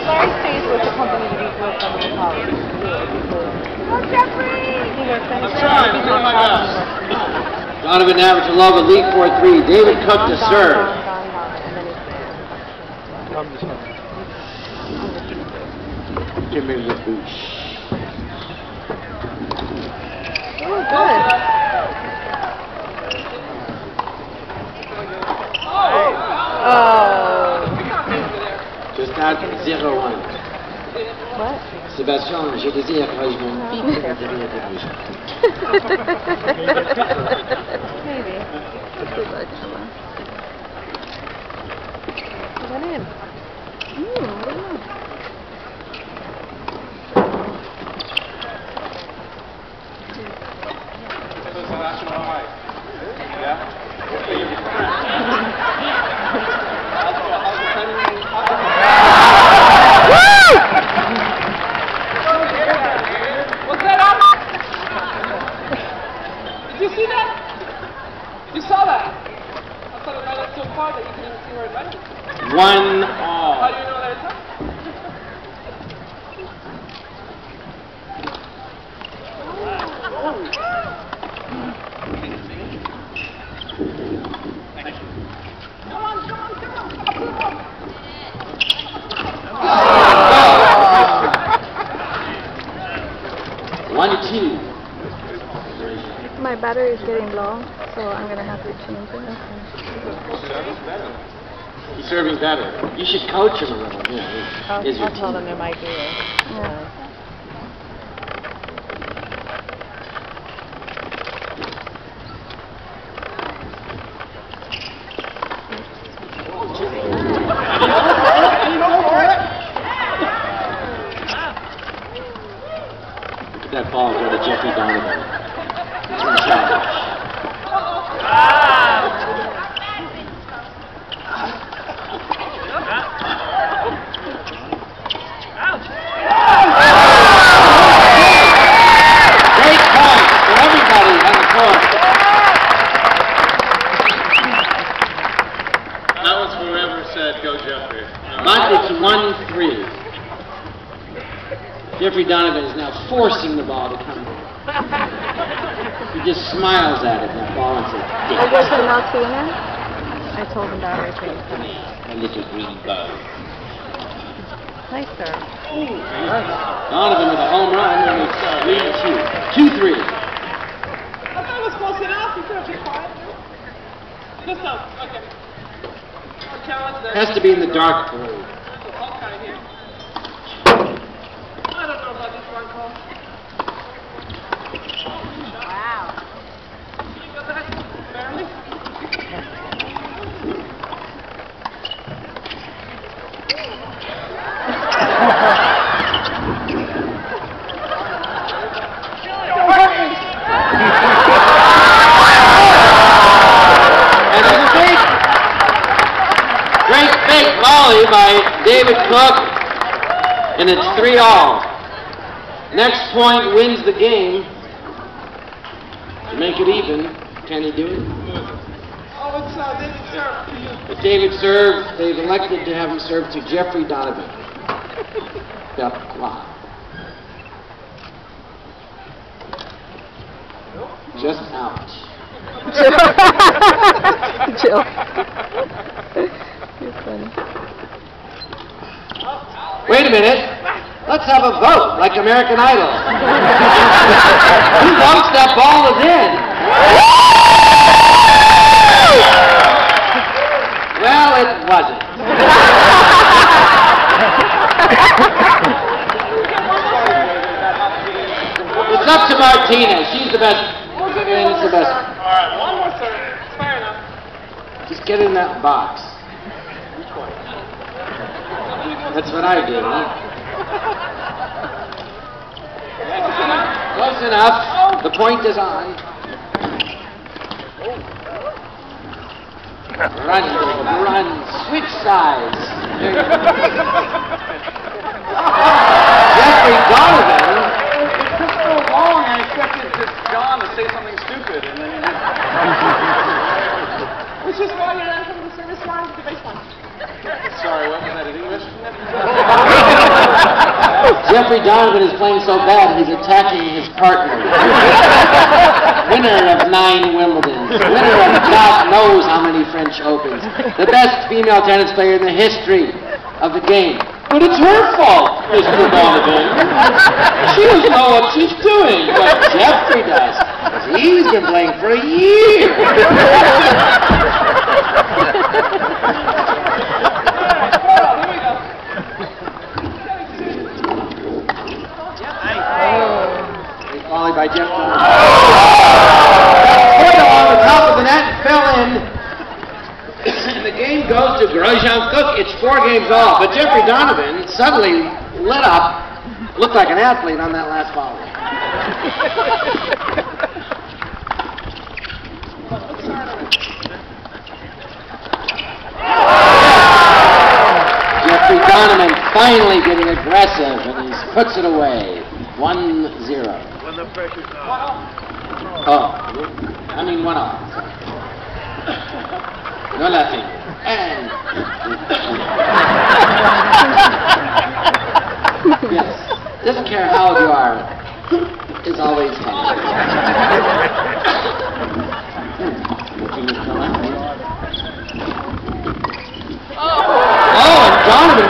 Larry stays with the company that he's with from the college. Oh, Jeffrey! I'm trying, I'm doing my best. Donovan Navratilova lead 4-3. David Cook to serve. Give me the boosh. Oh, good. Oh. Just out 0-1. What? Sébastien, je désire rajouter mon pic de derrière de rouge. Maybe. Too much. Put that in. What's that on? Did you see that? You saw that? I thought it went up so far that you couldn't even see where it went. 1-all. How do you know that it's up? Come on. 1-2. My battery is getting low, so I'm gonna have to change it. He's serving better. You should coach him a little. I'll tell them there might be a... Look at that ball go to Jeffrey Donovan. Great point for everybody on the court. That was whoever said go Jeffrey. But it's 1-3. Jeffrey Donovan is now forcing the ball to come. He just smiles at it, that ball, and says, I guess I'm Martina. I told him that right there. a little green bug. Nice serve. Donovan with a home run, and it's lead 2-3. I thought it was close enough. You could have been quiet. Just no. Okay. Our challenge there. Has to be in the dark blue. Okay, here. I don't know about this one call. Wow. You got that? Barely? And a great big volley by David Cook, and it's 3-all. Next point wins the game. To make it even, can he do it? Oh, it's David serve to you. If David served, they've elected to have him serve to Jeffrey Donovan. Wow. Just out. Jill. You're funny. Wait a minute. Let's have a vote, like American Idol. Who votes that ball is in? Well, it wasn't. It's up to Martina. She's the best. It's the best. All right, one more serve. It's fair enough. Just get in that box. That's what I did, huh? Close enough. The point is on. Run, switch sides. Jeffrey Donovan. It took so long, I expected John to say something stupid, and then he did. Which is why you ran from the service line to the baseline. Sorry, what was that in English? Jeffrey Donovan is playing so bad, he's attacking his partner. Winner of 9 Wimbledons. Winner of God knows how many French Opens. The best female tennis player in the history of the game. But it's her fault, Mr. Donovan. She doesn't know what she's doing, but Jeffrey does. He's been playing for a year. Volley by Jeff Donovan. Point along the top of the net, fell in. And the game goes to Grosjean Cook. It's 4 games all. But Jeffrey Donovan suddenly lit up, looked like an athlete on that last volley. Jeffrey Donovan finally getting aggressive, and he puts it away. 1-0. When the pressure's on. Oh, I mean 1-0. No laughing. And yes, doesn't care how old you are. It's always fun.